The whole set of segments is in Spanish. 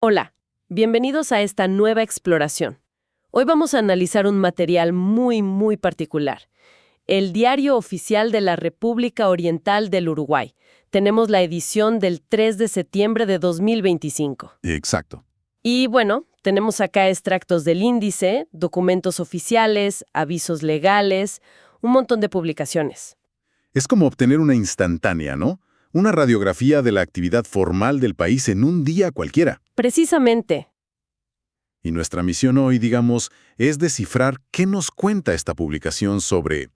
Hola, bienvenidos a esta nueva exploración. Hoy vamos a analizar un material muy particular. El Diario Oficial de la República Oriental del Uruguay. Tenemos la edición del 3 de septiembre de 2025. Exacto. Y bueno, tenemos acá extractos del índice, documentos oficiales, avisos legales, un montón de publicaciones. Es como obtener una instantánea, ¿no? Una radiografía de la actividad formal del país en un día cualquiera. Precisamente. Y nuestra misión hoy, digamos, es descifrar qué nos cuenta esta publicación sobre,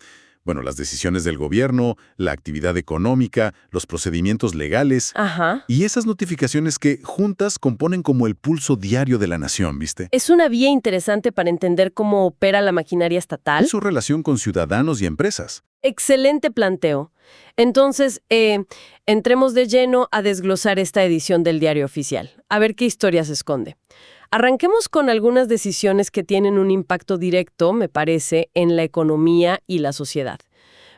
las decisiones del gobierno, la actividad económica, los procedimientos legales Ajá. y esas notificaciones que juntas componen como el pulso diario de la nación, ¿viste? Es una vía interesante para entender cómo opera la maquinaria estatal. Y su relación con ciudadanos y empresas. Excelente planteo. Entonces, entremos de lleno a desglosar esta edición del Diario Oficial. A ver qué historia se esconde. Arranquemos con algunas decisiones que tienen un impacto directo, me parece, en la economía y la sociedad.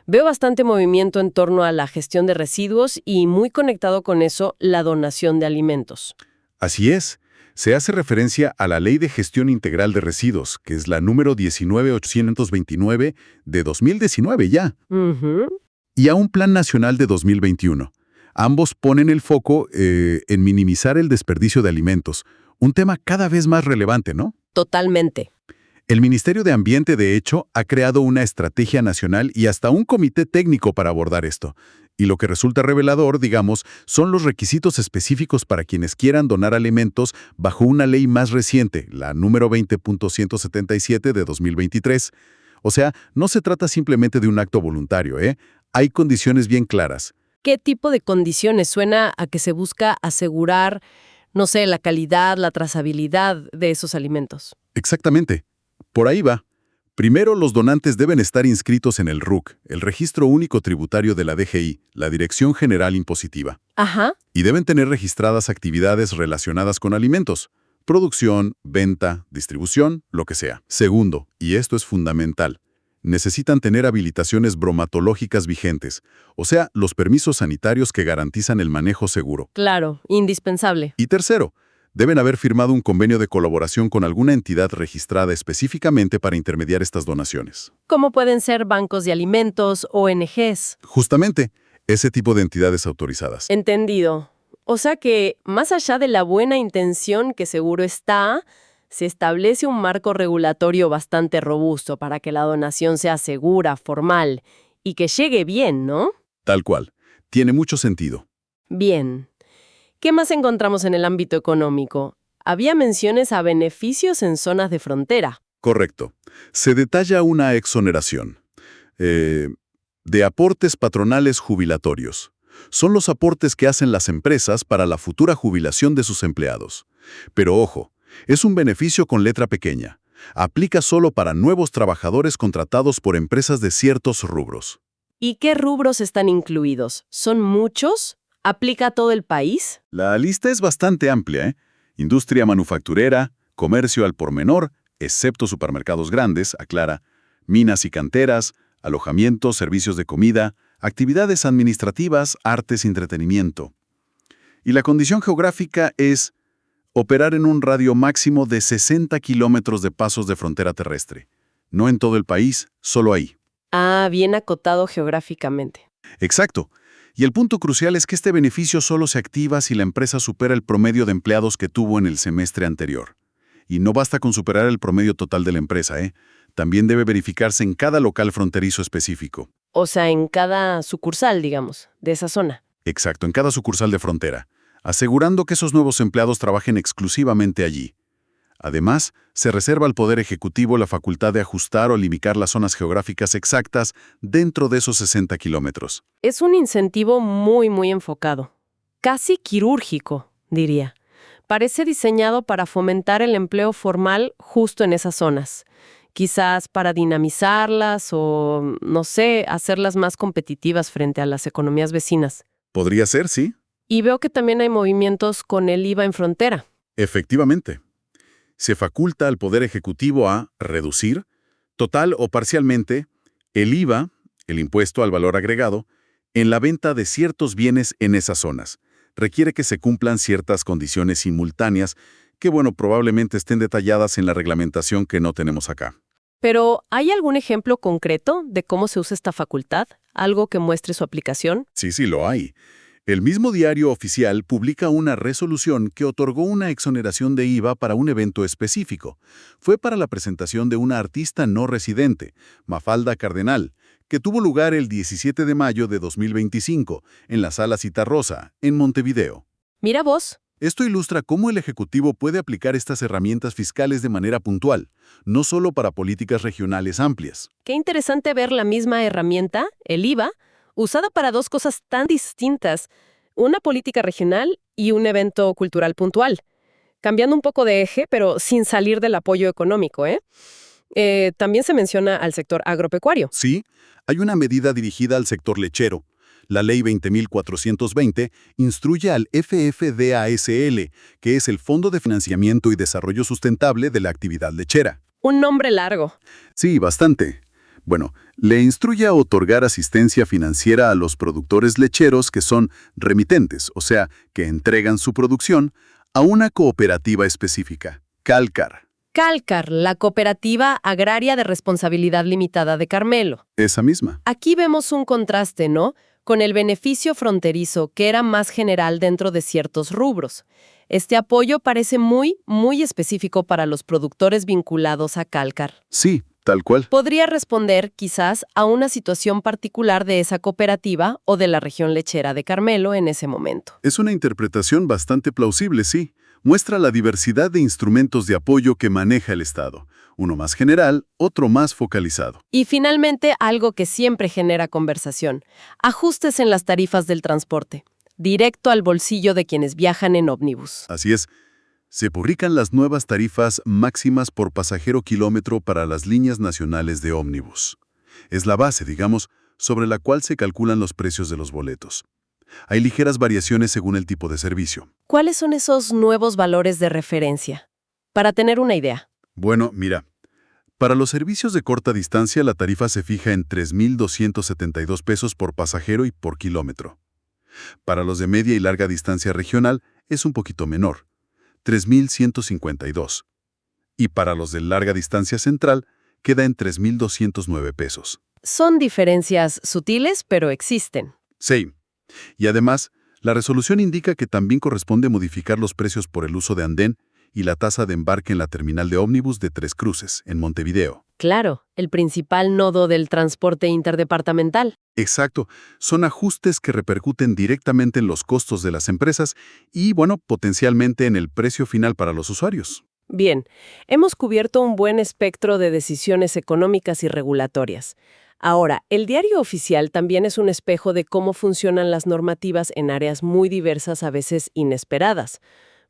Veo bastante movimiento en torno a la gestión de residuos y muy conectado con eso, la donación de alimentos. Así es. Se hace referencia a la Ley de Gestión Integral de Residuos, que es la número 19829 de 2019 ya, Ujú. y a un Plan Nacional de 2021. Ambos ponen el foco en minimizar el desperdicio de alimentos, un tema cada vez más relevante, ¿no? Totalmente. El Ministerio de Ambiente, de hecho, ha creado una estrategia nacional y hasta un comité técnico para abordar esto. Y lo que resulta revelador, digamos, son los requisitos específicos para quienes quieran donar alimentos bajo una ley más reciente, la número 20.177 de 2023. O sea, no se trata simplemente de un acto voluntario, ¿eh? Hay condiciones bien claras. ¿Qué tipo de condiciones? Suena a que se busca asegurar, no sé, la calidad, la trazabilidad de esos alimentos. Exactamente. Por ahí va. Primero, los donantes deben estar inscritos en el RUC, el Registro Único Tributario de la DGI, la Dirección General Impositiva. Ajá. Y deben tener registradas actividades relacionadas con alimentos, producción, venta, distribución, lo que sea. Segundo, y esto es fundamental, necesitan tener habilitaciones bromatológicas vigentes, o sea, los permisos sanitarios que garantizan el manejo seguro. Claro, indispensable. Y tercero, deben haber firmado un convenio de colaboración con alguna entidad registrada específicamente para intermediar estas donaciones. ¿Cómo pueden ser bancos de alimentos, ONGs? Justamente, ese tipo de entidades autorizadas. Entendido. O sea que, más allá de la buena intención que seguro está, se establece un marco regulatorio bastante robusto para que la donación sea segura, formal y que llegue bien, ¿no? Tal cual. Tiene mucho sentido. Bien. ¿Qué más encontramos en el ámbito económico? Había menciones a beneficios en zonas de frontera. Correcto. Se detalla una exoneración de aportes patronales jubilatorios. Son los aportes que hacen las empresas para la futura jubilación de sus empleados. Pero ojo, es un beneficio con letra pequeña. Aplica solo para nuevos trabajadores contratados por empresas de ciertos rubros. ¿Y qué rubros están incluidos? ¿Son muchos? ¿Aplica a todo el país? La lista es bastante amplia, ¿eh? Industria manufacturera, comercio al por menor, excepto supermercados grandes, aclara, minas y canteras, alojamientos, servicios de comida, actividades administrativas, artes y entretenimiento. Y la condición geográfica es operar en un radio máximo de 60 kilómetros de pasos de frontera terrestre. No en todo el país, solo ahí. Ah, bien acotado geográficamente. Exacto. Y el punto crucial es que este beneficio solo se activa si la empresa supera el promedio de empleados que tuvo en el semestre anterior. Y no basta con superar el promedio total de la empresa, ¿eh? También debe verificarse en cada local fronterizo específico. O sea, en cada sucursal, digamos, de esa zona. Exacto, en cada sucursal de frontera, asegurando que esos nuevos empleados trabajen exclusivamente allí. Además, se reserva al Poder Ejecutivo la facultad de ajustar o limitar las zonas geográficas exactas dentro de esos 60 kilómetros. Es un incentivo muy enfocado. Casi quirúrgico, diría. Parece diseñado para fomentar el empleo formal justo en esas zonas. Quizás para dinamizarlas o, no sé, hacerlas más competitivas frente a las economías vecinas. Podría ser, sí. Y veo que también hay movimientos con el IVA en frontera. Efectivamente. Se faculta al Poder Ejecutivo a reducir, total o parcialmente, el IVA, el impuesto al valor agregado, en la venta de ciertos bienes en esas zonas, requiere que se cumplan ciertas condiciones simultáneas que, probablemente estén detalladas en la reglamentación que no tenemos acá. Pero, ¿hay algún ejemplo concreto de cómo se usa esta facultad? ¿Algo que muestre su aplicación? Sí, lo hay. El mismo diario oficial publica una resolución que otorgó una exoneración de IVA para un evento específico. Fue para la presentación de una artista no residente, Mafalda Cardenal, que tuvo lugar el 17 de mayo de 2025 en la Sala Citarrosa, en Montevideo. Mira vos. Esto ilustra cómo el Ejecutivo puede aplicar estas herramientas fiscales de manera puntual, no solo para políticas regionales amplias. Qué interesante ver la misma herramienta, el IVA, usada para dos cosas tan distintas, una política regional y un evento cultural puntual, cambiando un poco de eje, pero sin salir del apoyo económico, ¿eh? También se menciona al sector agropecuario. Sí, hay una medida dirigida al sector lechero. La Ley 20.420 instruye al FFDASL, que es el Fondo de Financiamiento y Desarrollo Sustentable de la Actividad Lechera. Un nombre largo. Sí, bastante. Le instruye a otorgar asistencia financiera a los productores lecheros que son remitentes, o sea, que entregan su producción a una cooperativa específica, Calcar. Calcar, la Cooperativa Agraria de Responsabilidad Limitada de Carmelo. Esa misma. Aquí vemos un contraste, ¿no? Con el beneficio fronterizo, que era más general dentro de ciertos rubros. Este apoyo parece muy específico para los productores vinculados a Calcar. Sí, tal cual. Podría responder, quizás, a una situación particular de esa cooperativa o de la región lechera de Carmelo en ese momento. Es una interpretación bastante plausible, sí. Muestra la diversidad de instrumentos de apoyo que maneja el Estado. Uno más general, otro más focalizado. Y finalmente, algo que siempre genera conversación. Ajustes en las tarifas del transporte. Directo al bolsillo de quienes viajan en ómnibus. Así es. Se publican las nuevas tarifas máximas por pasajero kilómetro para las líneas nacionales de ómnibus. Es la base, digamos, sobre la cual se calculan los precios de los boletos. Hay ligeras variaciones según el tipo de servicio. ¿Cuáles son esos nuevos valores de referencia? Para tener una idea. Mira, para los servicios de corta distancia la tarifa se fija en 3.272 pesos por pasajero y por kilómetro. Para los de media y larga distancia regional es un poquito menor, 3.152. Y para los de larga distancia central queda en 3.209 pesos. Son diferencias sutiles, pero existen. Sí. Y además, la resolución indica que también corresponde modificar los precios por el uso de andén y la tasa de embarque en la terminal de ómnibus de Tres Cruces, en Montevideo. Claro, el principal nodo del transporte interdepartamental. Exacto. Son ajustes que repercuten directamente en los costos de las empresas y, potencialmente en el precio final para los usuarios. Bien, hemos cubierto un buen espectro de decisiones económicas y regulatorias. Ahora, el diario oficial también es un espejo de cómo funcionan las normativas en áreas muy diversas, a veces inesperadas.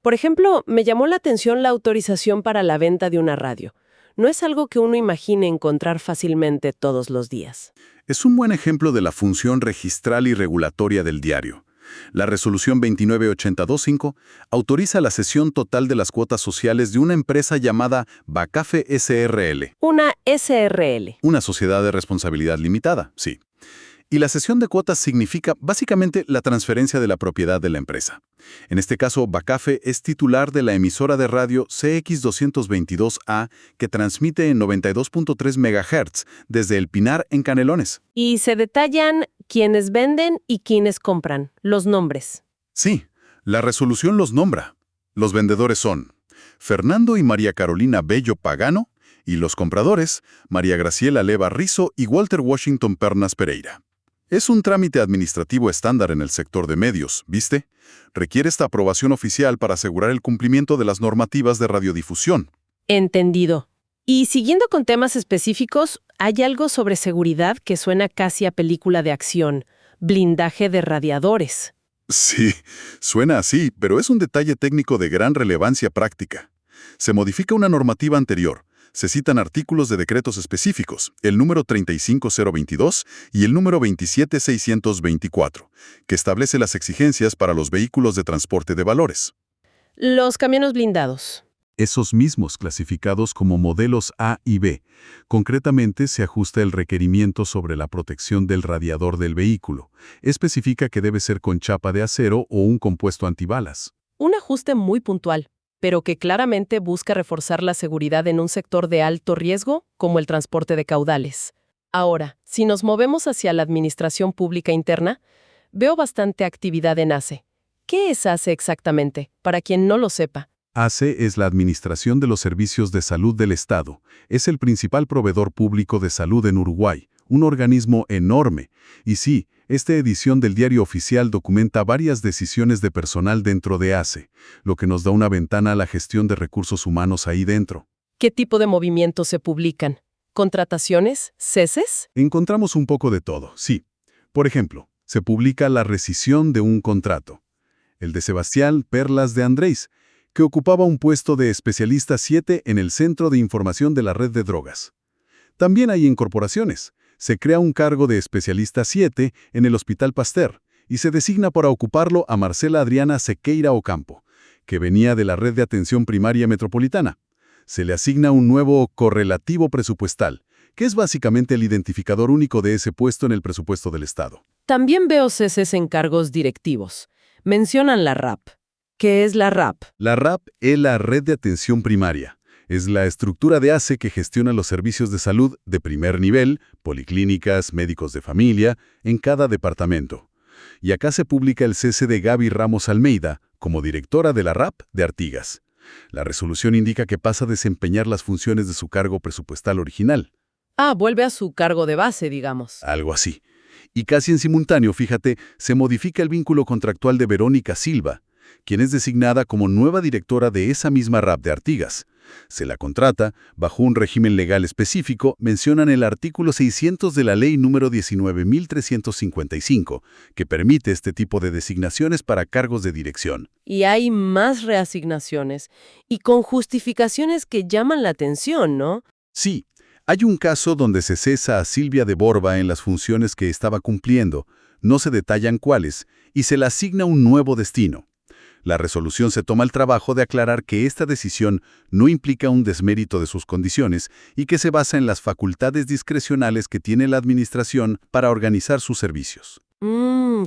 Por ejemplo, me llamó la atención la autorización para la venta de una radio. No es algo que uno imagine encontrar fácilmente todos los días. Es un buen ejemplo de la función registral y regulatoria del diario. La resolución 29825 autoriza la cesión total de las cuotas sociales de una empresa llamada Bacafe SRL. Una SRL. Una sociedad de responsabilidad limitada, sí. Y la cesión de cuotas significa básicamente la transferencia de la propiedad de la empresa. En este caso, Bacafe es titular de la emisora de radio CX222A que transmite en 92.3 MHz desde El Pinar en Canelones. Y se detallan quiénes venden y quiénes compran, los nombres. Sí, la resolución los nombra. Los vendedores son Fernando y María Carolina Bello Pagano y los compradores, María Graciela Leva Rizo y Walter Washington Pernas Pereira. Es un trámite administrativo estándar en el sector de medios, ¿viste? Requiere esta aprobación oficial para asegurar el cumplimiento de las normativas de radiodifusión. Entendido. Y siguiendo con temas específicos, hay algo sobre seguridad que suena casi a película de acción, blindaje de radiadores. Sí, suena así, pero es un detalle técnico de gran relevancia práctica. Se modifica una normativa anterior. Se citan artículos de decretos específicos, el número 35022 y el número 27624, que establece las exigencias para los vehículos de transporte de valores. Los camiones blindados. Esos mismos clasificados como modelos A y B. Concretamente, se ajusta el requerimiento sobre la protección del radiador del vehículo. Especifica que debe ser con chapa de acero o un compuesto antibalas. Un ajuste muy puntual, pero que claramente busca reforzar la seguridad en un sector de alto riesgo como el transporte de caudales. Ahora, si nos movemos hacia la administración pública interna, veo bastante actividad en ACE. ¿Qué es ACE exactamente? Para quien no lo sepa. ACE es la Administración de los Servicios de Salud del Estado. Es el principal proveedor público de salud en Uruguay, un organismo enorme. Y sí, esta edición del Diario Oficial documenta varias decisiones de personal dentro de ACE, lo que nos da una ventana a la gestión de recursos humanos ahí dentro. ¿Qué tipo de movimientos se publican? ¿Contrataciones? ¿Ceses? Encontramos un poco de todo, sí. Por ejemplo, se publica la rescisión de un contrato. El de Sebastián Perlas de Andrés, que ocupaba un puesto de especialista 7 en el Centro de Información de la Red de Drogas. También hay incorporaciones. Se crea un cargo de especialista 7 en el Hospital Pasteur y se designa para ocuparlo a Marcela Adriana Sequeira Ocampo, que venía de la Red de Atención Primaria Metropolitana. Se le asigna un nuevo correlativo presupuestal, que es básicamente el identificador único de ese puesto en el presupuesto del Estado. También veo ceses en cargos directivos. Mencionan la RAP. ¿Qué es la RAP? La RAP es la Red de Atención Primaria. Es la estructura de ACE que gestiona los servicios de salud de primer nivel, policlínicas, médicos de familia, en cada departamento. Y acá se publica el cese de Gaby Ramos Almeida como directora de la RAP de Artigas. La resolución indica que pasa a desempeñar las funciones de su cargo presupuestal original. Vuelve a su cargo de base, digamos. Algo así. Y casi en simultáneo, fíjate, se modifica el vínculo contractual de Verónica Silva, quien es designada como nueva directora de esa misma RAP de Artigas. Se la contrata bajo un régimen legal específico, mencionan el artículo 600 de la Ley número 19.355, que permite este tipo de designaciones para cargos de dirección. Y hay más reasignaciones, y con justificaciones que llaman la atención, ¿no? Sí, hay un caso donde se cesa a Silvia de Borba en las funciones que estaba cumpliendo, no se detallan cuáles, y se le asigna un nuevo destino. La resolución se toma el trabajo de aclarar que esta decisión no implica un desmérito de sus condiciones y que se basa en las facultades discrecionales que tiene la Administración para organizar sus servicios.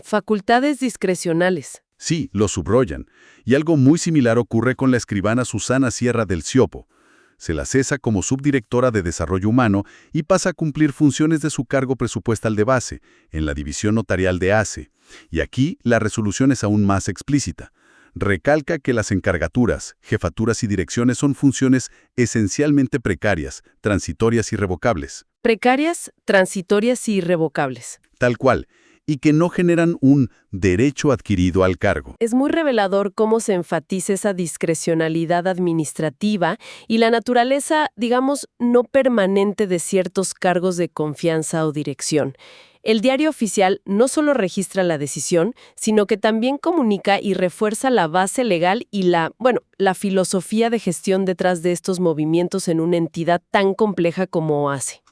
Facultades discrecionales. Sí, lo subrayan. Y algo muy similar ocurre con la escribana Susana Sierra del Ciopo. Se la cesa como subdirectora de Desarrollo Humano y pasa a cumplir funciones de su cargo presupuestal de base, en la división notarial de ACE. Y aquí la resolución es aún más explícita. Recalca que las encargaturas, jefaturas y direcciones son funciones esencialmente precarias, transitorias y revocables. Precarias, transitorias y irrevocables. Tal cual, y que no generan un derecho adquirido al cargo. Es muy revelador cómo se enfatiza esa discrecionalidad administrativa y la naturaleza, digamos, no permanente de ciertos cargos de confianza o dirección. El Diario Oficial no solo registra la decisión, sino que también comunica y refuerza la base legal y la filosofía de gestión detrás de estos movimientos en una entidad tan compleja como ACE.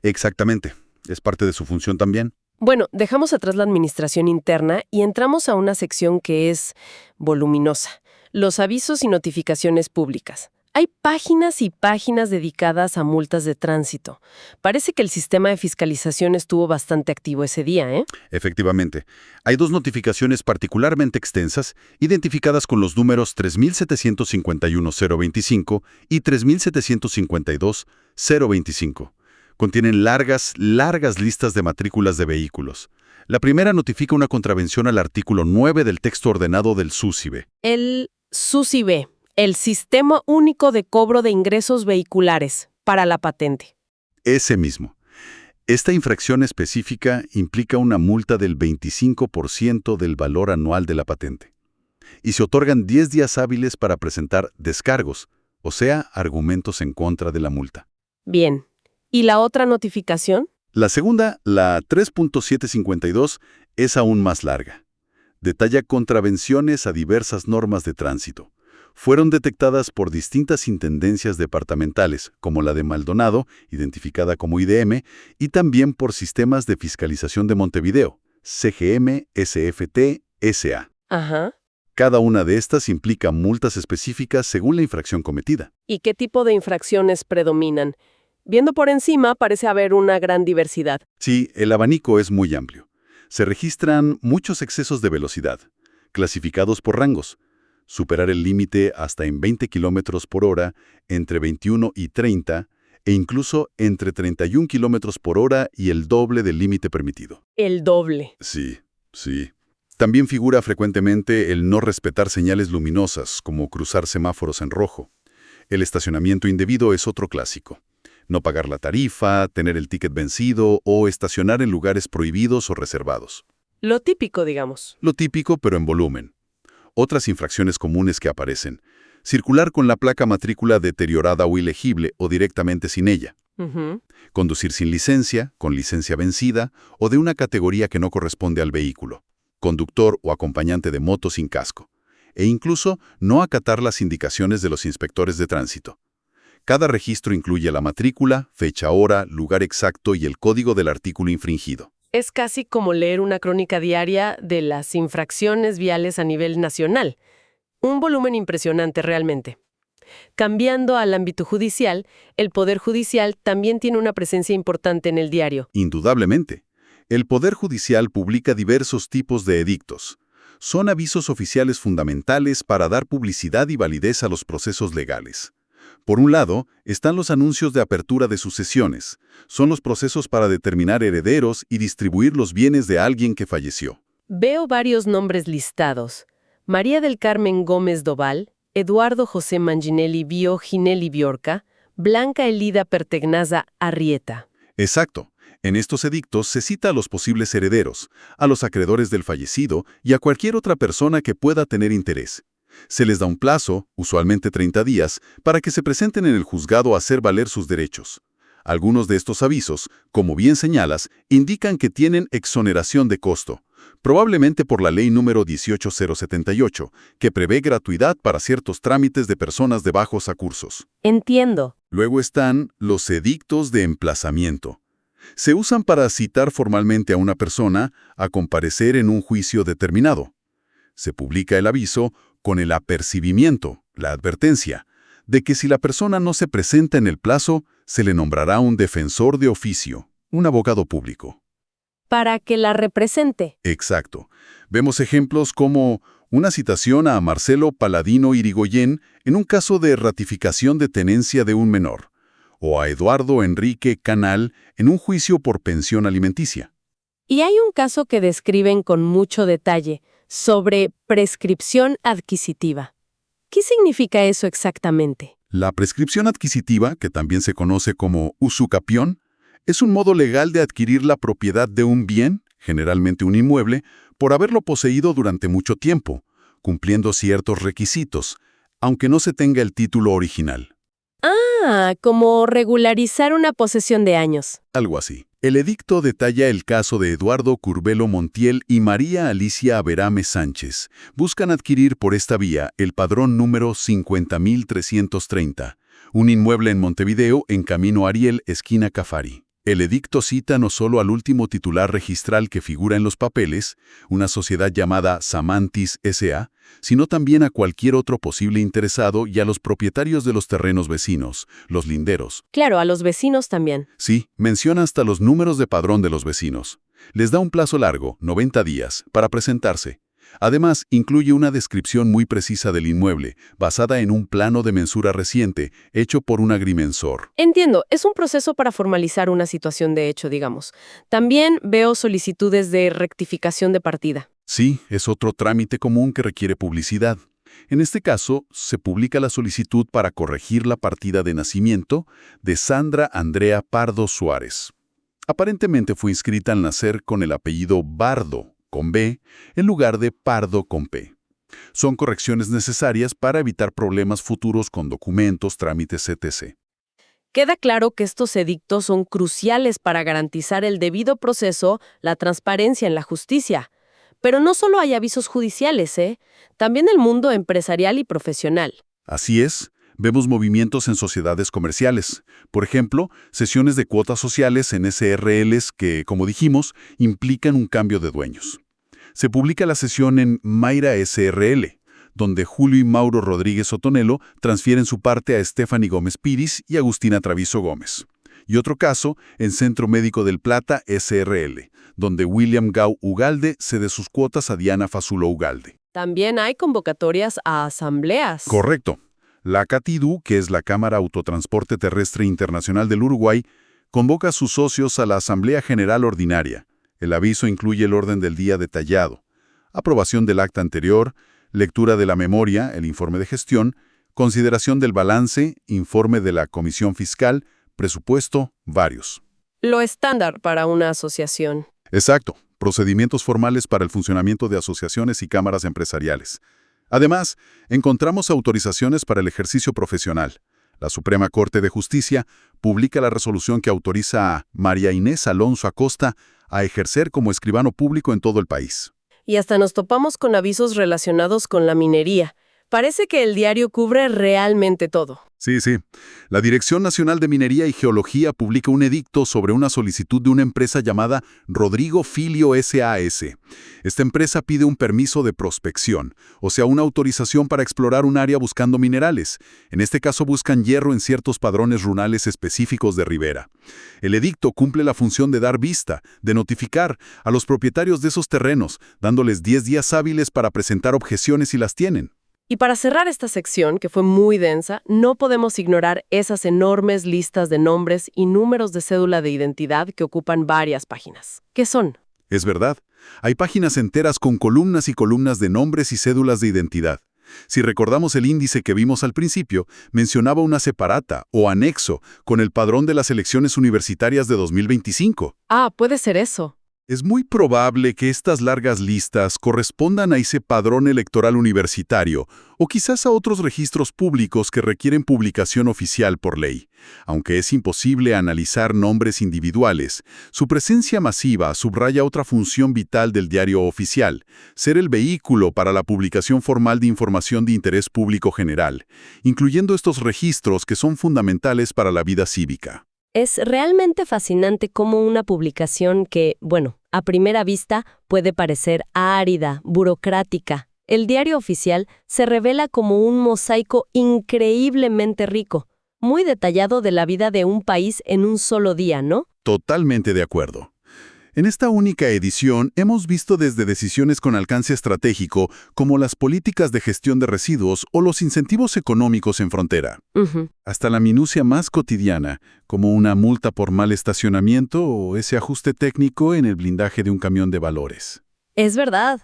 Exactamente. Es parte de su función también. Bueno, dejamos atrás la administración interna y entramos a una sección que es voluminosa: los avisos y notificaciones públicas. Hay páginas y páginas dedicadas a multas de tránsito. Parece que el sistema de fiscalización estuvo bastante activo ese día, ¿eh? Efectivamente. Hay dos notificaciones particularmente extensas, identificadas con los números 3751-025 y 3752-025. Contienen largas listas de matrículas de vehículos. La primera notifica una contravención al artículo 9 del texto ordenado del SUSIVE. El SUSIVE. El Sistema Único de Cobro de Ingresos Vehiculares, para la patente. Ese mismo. Esta infracción específica implica una multa del 25% del valor anual de la patente. Y se otorgan 10 días hábiles para presentar descargos, o sea, argumentos en contra de la multa. Bien. ¿Y la otra notificación? La segunda, la 3.752, es aún más larga. Detalla contravenciones a diversas normas de tránsito. Fueron detectadas por distintas intendencias departamentales, como la de Maldonado, identificada como IDM, y también por Sistemas de Fiscalización de Montevideo, CGM, SFT, SA. Ajá. Cada una de estas implica multas específicas según la infracción cometida. ¿Y qué tipo de infracciones predominan? Viendo por encima, parece haber una gran diversidad. Sí, el abanico es muy amplio. Se registran muchos excesos de velocidad, clasificados por rangos. Superar el límite hasta en 20 kilómetros por hora, entre 21 y 30, e incluso entre 31 kilómetros por hora y el doble del límite permitido. El doble. Sí, sí. También figura frecuentemente el no respetar señales luminosas, como cruzar semáforos en rojo. El estacionamiento indebido es otro clásico. No pagar la tarifa, tener el ticket vencido o estacionar en lugares prohibidos o reservados. Lo típico, digamos. Lo típico, pero en volumen. Otras infracciones comunes que aparecen. Circular con la placa matrícula deteriorada o ilegible o directamente sin ella. Ujú. Conducir sin licencia, con licencia vencida o de una categoría que no corresponde al vehículo. Conductor o acompañante de moto sin casco. E incluso no acatar las indicaciones de los inspectores de tránsito. Cada registro incluye la matrícula, fecha, hora, lugar exacto y el código del artículo infringido. Es casi como leer una crónica diaria de las infracciones viales a nivel nacional. Un volumen impresionante realmente. Cambiando al ámbito judicial, el Poder Judicial también tiene una presencia importante en el diario. Indudablemente. El Poder Judicial publica diversos tipos de edictos. Son avisos oficiales fundamentales para dar publicidad y validez a los procesos legales. Por un lado, están los anuncios de apertura de sucesiones. Son los procesos para determinar herederos y distribuir los bienes de alguien que falleció. Veo varios nombres listados. María del Carmen Gómez Doval, Eduardo José Manginelli Bio Ginelli Biorca, Blanca Elida Pertegnaza Arrieta. Exacto. En estos edictos se cita a los posibles herederos, a los acreedores del fallecido y a cualquier otra persona que pueda tener interés. Se les da un plazo, usualmente 30 días, para que se presenten en el juzgado a hacer valer sus derechos. Algunos de estos avisos, como bien señalas, indican que tienen exoneración de costo, probablemente por la Ley número 18078, que prevé gratuidad para ciertos trámites de personas de bajos recursos. Entiendo. Luego están los edictos de emplazamiento. Se usan para citar formalmente a una persona a comparecer en un juicio determinado. Se publica el aviso con el apercibimiento, la advertencia, de que si la persona no se presenta en el plazo, se le nombrará un defensor de oficio, un abogado público. Para que la represente. Exacto. Vemos ejemplos como una citación a Marcelo Paladino Irigoyen en un caso de ratificación de tenencia de un menor, o a Eduardo Enrique Canal en un juicio por pensión alimenticia. Y hay un caso que describen con mucho detalle, sobre prescripción adquisitiva. ¿Qué significa eso exactamente? La prescripción adquisitiva, que también se conoce como usucapión, es un modo legal de adquirir la propiedad de un bien, generalmente un inmueble, por haberlo poseído durante mucho tiempo, cumpliendo ciertos requisitos, aunque no se tenga el título original. Ah, como regularizar una posesión de años. Algo así. El edicto detalla el caso de Eduardo Curbelo Montiel y María Alicia Aberame Sánchez. Buscan adquirir por esta vía el padrón número 50.330, un inmueble en Montevideo en Camino Ariel, esquina Cafari. El edicto cita no solo al último titular registral que figura en los papeles, una sociedad llamada Samantis S.A., sino también a cualquier otro posible interesado y a los propietarios de los terrenos vecinos, los linderos. Claro, a los vecinos también. Sí, menciona hasta los números de padrón de los vecinos. Les da un plazo largo, 90 días, para presentarse. Además, incluye una descripción muy precisa del inmueble, basada en un plano de mensura reciente, hecho por un agrimensor. Entiendo, es un proceso para formalizar una situación de hecho, digamos. También veo solicitudes de rectificación de partida. Sí, es otro trámite común que requiere publicidad. En este caso, se publica la solicitud para corregir la partida de nacimiento de Sandra Andrea Pardo Suárez. Aparentemente fue inscrita al nacer con el apellido Bardo, con B, en lugar de Pardo con P. Son correcciones necesarias para evitar problemas futuros con documentos, trámites, etc. Queda claro que estos edictos son cruciales para garantizar el debido proceso, la transparencia en la justicia. Pero no solo hay avisos judiciales, también el mundo empresarial y profesional. Así es. Vemos movimientos en sociedades comerciales. Por ejemplo, sesiones de cuotas sociales en SRLs que, como dijimos, implican un cambio de dueños. Se publica la sesión en Mayra SRL, donde Julio y Mauro Rodríguez Otonelo transfieren su parte a Stephanie Gómez Piris y Agustina Traviso Gómez. Y otro caso en Centro Médico del Plata SRL, donde William Gau Ugalde cede sus cuotas a Diana Fazulo Ugalde. También hay convocatorias a asambleas. Correcto. La CATIDU, que es la Cámara Autotransporte Terrestre Internacional del Uruguay, convoca a sus socios a la Asamblea General Ordinaria. El aviso incluye el orden del día detallado, aprobación del acta anterior, lectura de la memoria, el informe de gestión, consideración del balance, informe de la Comisión Fiscal, presupuesto, varios. Lo estándar para una asociación. Exacto, procedimientos formales para el funcionamiento de asociaciones y cámaras empresariales. Además, encontramos autorizaciones para el ejercicio profesional. La Suprema Corte de Justicia publica la resolución que autoriza a María Inés Alonso Acosta a ejercer como escribano público en todo el país. Y hasta nos topamos con avisos relacionados con la minería. Parece que el diario cubre realmente todo. Sí. La Dirección Nacional de Minería y Geología publica un edicto sobre una solicitud de una empresa llamada Rodrigo Filio SAS. Esta empresa pide un permiso de prospección, o sea, una autorización para explorar un área buscando minerales. En este caso buscan hierro en ciertos padrones runales específicos de ribera. El edicto cumple la función de dar vista, de notificar a los propietarios de esos terrenos, dándoles 10 días hábiles para presentar objeciones si las tienen. Y para cerrar esta sección, que fue muy densa, no podemos ignorar esas enormes listas de nombres y números de cédula de identidad que ocupan varias páginas. ¿Qué son? Es verdad, hay páginas enteras con columnas y columnas de nombres y cédulas de identidad. Si recordamos el índice que vimos al principio, mencionaba una separata o anexo con el padrón de las elecciones universitarias de 2025. Ah, puede ser eso. Es muy probable que estas largas listas correspondan a ese padrón electoral universitario o quizás a otros registros públicos que requieren publicación oficial por ley. Aunque es imposible analizar nombres individuales, su presencia masiva subraya otra función vital del diario oficial, ser el vehículo para la publicación formal de información de interés público general, incluyendo estos registros que son fundamentales para la vida cívica. Es realmente fascinante cómo una publicación que, a primera vista puede parecer árida, burocrática. El diario oficial se revela como un mosaico increíblemente rico, muy detallado de la vida de un país en un solo día, ¿no? Totalmente de acuerdo. En esta única edición hemos visto desde decisiones con alcance estratégico como las políticas de gestión de residuos o los incentivos económicos en frontera, hasta la minucia más cotidiana, como una multa por mal estacionamiento o ese ajuste técnico en el blindaje de un camión de valores. Es verdad.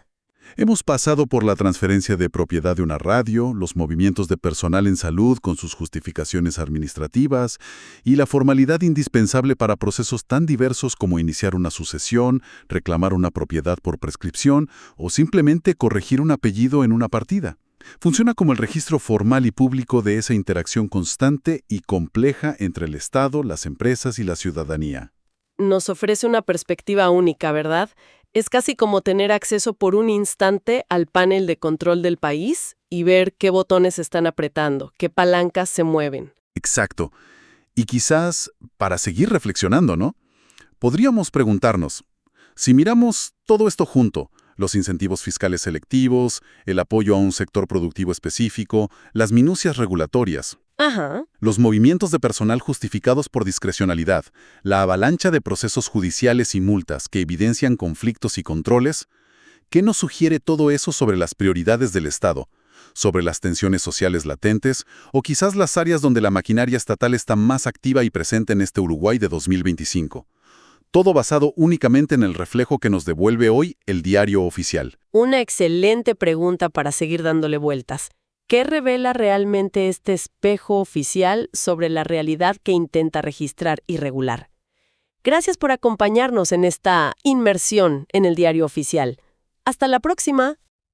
Hemos pasado por la transferencia de propiedad de una radio, los movimientos de personal en salud con sus justificaciones administrativas y la formalidad indispensable para procesos tan diversos como iniciar una sucesión, reclamar una propiedad por prescripción o simplemente corregir un apellido en una partida. Funciona como el registro formal y público de esa interacción constante y compleja entre el Estado, las empresas y la ciudadanía. Nos ofrece una perspectiva única, ¿verdad? Es casi como tener acceso por un instante al panel de control del país y ver qué botones están apretando, qué palancas se mueven. Exacto. Y quizás, para seguir reflexionando, ¿no? Podríamos preguntarnos, si miramos todo esto junto, los incentivos fiscales selectivos, el apoyo a un sector productivo específico, las minucias regulatorias, los movimientos de personal justificados por discrecionalidad, la avalancha de procesos judiciales y multas que evidencian conflictos y controles, ¿qué nos sugiere todo eso sobre las prioridades del Estado? ¿Sobre las tensiones sociales latentes? ¿O quizás las áreas donde la maquinaria estatal está más activa y presente en este Uruguay de 2025? Todo basado únicamente en el reflejo que nos devuelve hoy el diario oficial. Una excelente pregunta para seguir dándole vueltas. ¿Qué revela realmente este espejo oficial sobre la realidad que intenta registrar y regular? Gracias por acompañarnos en esta inmersión en el diario oficial. ¡Hasta la próxima!